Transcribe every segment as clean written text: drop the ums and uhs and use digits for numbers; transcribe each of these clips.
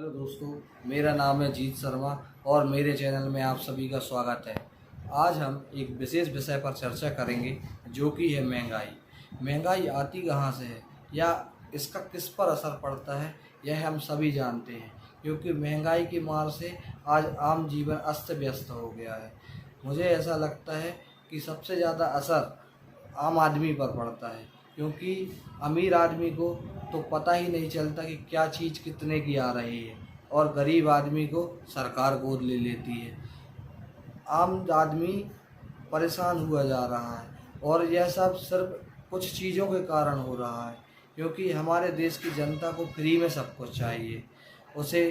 Hello दोस्तों, मेरा नाम है जीत शर्मा और मेरे चैनल में आप सभी का स्वागत है। आज हम एक विशेष विषय पर चर्चा करेंगे जो कि है महंगाई। महंगाई आती कहाँ से है या इसका किस पर असर पड़ता है, यह हम सभी जानते हैं, क्योंकि महंगाई की मार से आज आम जीवन अस्त व्यस्त हो गया है। मुझे ऐसा लगता है कि सबसे ज़्यादा असर आम आदमी पर पड़ता है, क्योंकि अमीर आदमी को तो पता ही नहीं चलता कि क्या चीज़ कितने की आ रही है और गरीब आदमी को सरकार गोद ले लेती है। आम आदमी परेशान हुआ जा रहा है और यह सब सिर्फ कुछ चीज़ों के कारण हो रहा है, क्योंकि हमारे देश की जनता को फ्री में सब कुछ चाहिए। उसे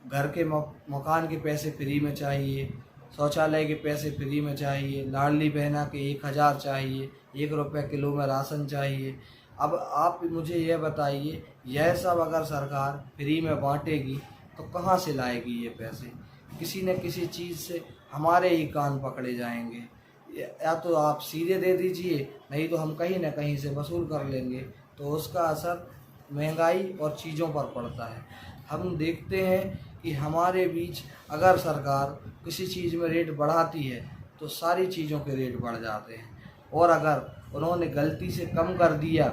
घर के मकान के पैसे फ्री में चाहिए, शौचालय के पैसे फ्री में चाहिए, लाडली बहना के 1000 चाहिए, 1 रुपये किलो में राशन चाहिए। अब आप मुझे यह बताइए, यह सब अगर सरकार फ्री में बांटेगी तो कहाँ से लाएगी ये पैसे? किसी न किसी चीज़ से हमारे ही कान पकड़े जाएंगे। या तो आप सीधे दे दीजिए, नहीं तो हम कहीं न कहीं से वसूल कर लेंगे। तो उसका असर महंगाई और चीज़ों पर पड़ता है। हम देखते हैं कि हमारे बीच अगर सरकार किसी चीज़ में रेट बढ़ाती है तो सारी चीज़ों के रेट बढ़ जाते हैं, और अगर उन्होंने गलती से कम कर दिया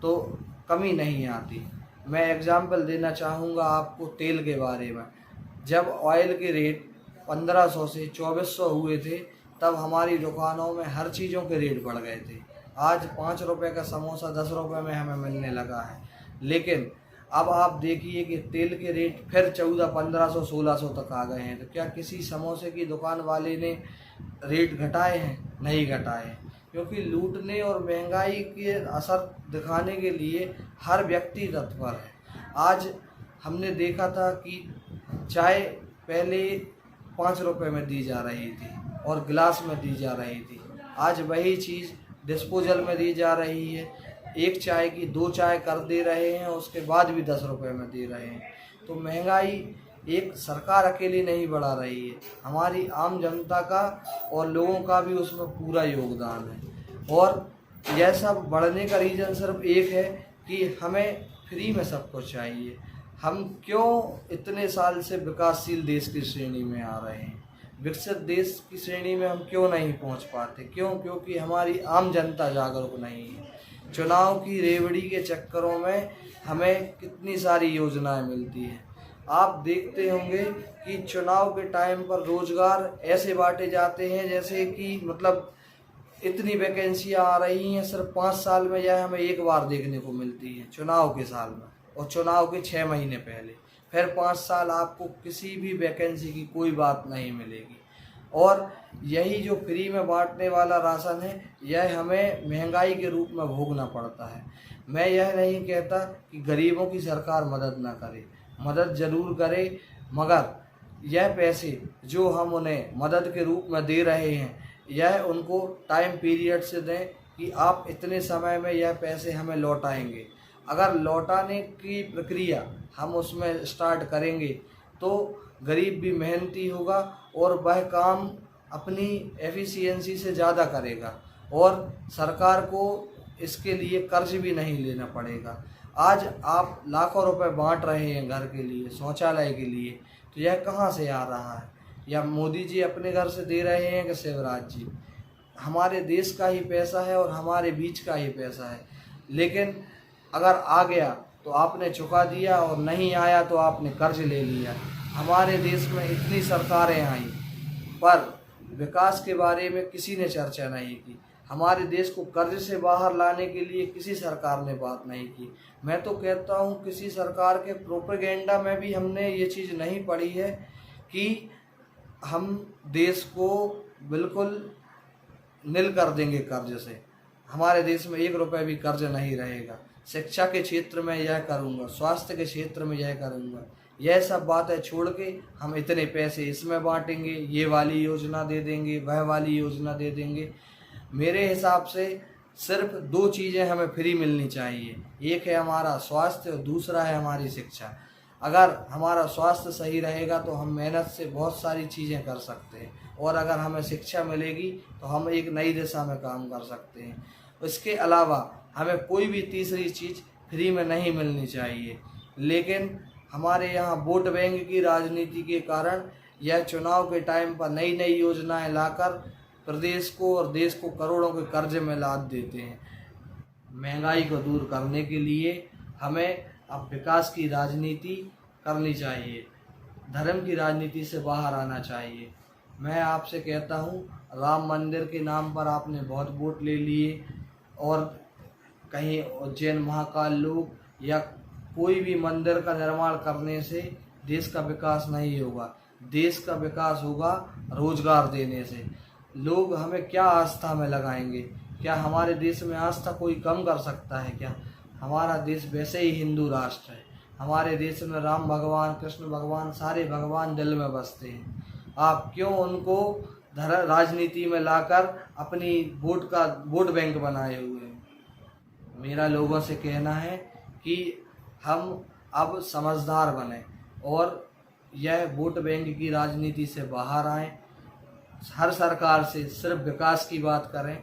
तो कमी नहीं आती। मैं एग्ज़ाम्पल देना चाहूँगा आपको तेल के बारे में। जब ऑयल के रेट 1500 से 2400 हुए थे, तब हमारी दुकानों में हर चीज़ों के रेट बढ़ गए थे। आज 5 रुपये का समोसा 10 रुपये में हमें मिलने लगा है। लेकिन अब आप देखिए कि तेल के रेट फिर 1400, 1500 तक आ गए हैं। तो क्या किसी समोसे की दुकान वाले ने रेट घटाए हैं? नहीं घटाए हैं, क्योंकि लूटने और महंगाई के असर दिखाने के लिए हर व्यक्ति तत्पर है। आज हमने देखा था कि चाय पहले 5 रुपये में दी जा रही थी और गिलास में दी जा रही थी। आज वही चीज़ डिस्पोजल में दी जा रही है। एक चाय की 2 चाय कर दे रहे हैं, उसके बाद भी 10 रुपये में दे रहे हैं। तो महंगाई एक सरकार अकेली नहीं बढ़ा रही है, हमारी आम जनता का और लोगों का भी उसमें पूरा योगदान है। और यह सब बढ़ने का रीज़न सिर्फ एक है कि हमें फ्री में सब कुछ चाहिए। हम क्यों इतने साल से विकासशील देश की श्रेणी में आ रहे हैं, विकसित देश की श्रेणी में हम क्यों नहीं पहुंच पाते? क्यों? क्योंकि हमारी आम जनता जागरूक नहीं है। चुनाव की रेवड़ी के चक्करों में हमें कितनी सारी योजनाएं मिलती हैं। आप देखते होंगे कि चुनाव के टाइम पर रोजगार ऐसे बांटे जाते हैं जैसे कि मतलब इतनी वैकेंसियां आ रही हैं, सिर्फ 5 साल में यह हमें एक बार देखने को मिलती है, चुनाव के साल में, और चुनाव के 6 महीने पहले। फिर 5 साल आपको किसी भी वैकेंसी की कोई बात नहीं मिलेगी। और यही जो फ्री में बांटने वाला राशन है, यह हमें महंगाई के रूप में भोगना पड़ता है। मैं यह नहीं कहता कि गरीबों की सरकार मदद ना करे, मदद ज़रूर करे, मगर यह पैसे जो हम उन्हें मदद के रूप में दे रहे हैं, यह उनको टाइम पीरियड से दें कि आप इतने समय में यह पैसे हमें लौटाएंगे। अगर लौटाने की प्रक्रिया हम उसमें स्टार्ट करेंगे तो गरीब भी मेहनती होगा और वह काम अपनी एफिशिएंसी से ज़्यादा करेगा, और सरकार को इसके लिए कर्ज भी नहीं लेना पड़ेगा। आज आप लाखों रुपए बांट रहे हैं घर के लिए, शौचालय के लिए, तो यह कहाँ से आ रहा है? या मोदी जी अपने घर से दे रहे हैं कि शिवराज जी? हमारे देश का ही पैसा है और हमारे बीच का ही पैसा है। लेकिन अगर आ गया तो आपने चुका दिया, और नहीं आया तो आपने कर्ज ले लिया। हमारे देश में इतनी सरकारें आई, पर विकास के बारे में किसी ने चर्चा नहीं की। हमारे देश को कर्ज से बाहर लाने के लिए किसी सरकार ने बात नहीं की। मैं तो कहता हूँ किसी सरकार के प्रोपेगेंडा में भी हमने ये चीज़ नहीं पढ़ी है कि हम देश को बिल्कुल नील कर देंगे कर्ज से। हमारे देश में 1 रुपये भी कर्ज नहीं रहेगा। शिक्षा के क्षेत्र में यह करूँगा, स्वास्थ्य के क्षेत्र में यह करूँगा। यह सब बातें छोड़ के हम इतने पैसे इसमें बांटेंगे, ये वाली योजना दे देंगे, वह वाली योजना दे देंगे। मेरे हिसाब से सिर्फ 2 चीज़ें हमें फ्री मिलनी चाहिए, एक है हमारा स्वास्थ्य और दूसरा है हमारी शिक्षा। अगर हमारा स्वास्थ्य सही रहेगा तो हम मेहनत से बहुत सारी चीज़ें कर सकते हैं, और अगर हमें शिक्षा मिलेगी तो हम एक नई दिशा में काम कर सकते हैं। इसके अलावा हमें कोई भी तीसरी चीज़ फ्री में नहीं मिलनी चाहिए, लेकिन हमारे यहाँ वोट बैंक की राजनीति के कारण यह चुनाव के टाइम पर नई नई योजनाएं लाकर प्रदेश को और देश को करोड़ों के कर्जे में लाद देते हैं। महंगाई को दूर करने के लिए हमें अब विकास की राजनीति करनी चाहिए, धर्म की राजनीति से बाहर आना चाहिए। मैं आपसे कहता हूँ, राम मंदिर के नाम पर आपने बहुत वोट ले लिए और कहीं उज्जैन महाकाल लोक या कोई भी मंदिर का निर्माण करने से देश का विकास नहीं होगा। देश का विकास होगा रोजगार देने से। लोग हमें क्या आस्था में लगाएंगे? क्या हमारे देश में आस्था कोई कम कर सकता है क्या? हमारा देश वैसे ही हिंदू राष्ट्र है। हमारे देश में राम भगवान, कृष्ण भगवान, सारे भगवान दिल में बसते हैं। आप क्यों उनको राजनीति में लाकर अपनी वोट बैंक बनाए हुए हैं? मेरा लोगों से कहना है कि हम अब समझदार बने और यह वोट बैंक की राजनीति से बाहर आएं। हर सरकार से सिर्फ विकास की बात करें,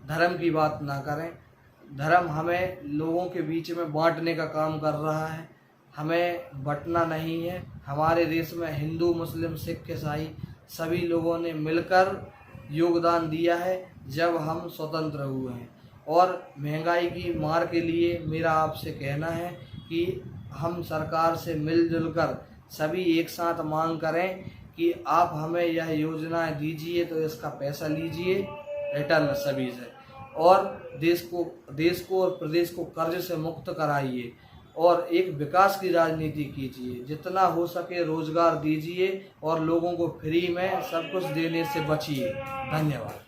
धर्म की बात ना करें। धर्म हमें लोगों के बीच में बांटने का काम कर रहा है, हमें बंटना नहीं है। हमारे देश में हिंदू, मुस्लिम, सिख, ईसाई सभी लोगों ने मिलकर योगदान दिया है जब हम स्वतंत्र हुए हैं। और महंगाई की मार के लिए मेरा आपसे कहना है कि हम सरकार से मिलजुल कर सभी एक साथ मांग करें कि आप हमें यह योजनाएं दीजिए, तो इसका पैसा लीजिए रिटर्न सभी से, और देश को और प्रदेश को कर्ज से मुक्त कराइए और एक विकास की राजनीति कीजिए। जितना हो सके रोजगार दीजिए और लोगों को फ्री में सब कुछ देने से बचिए। धन्यवाद।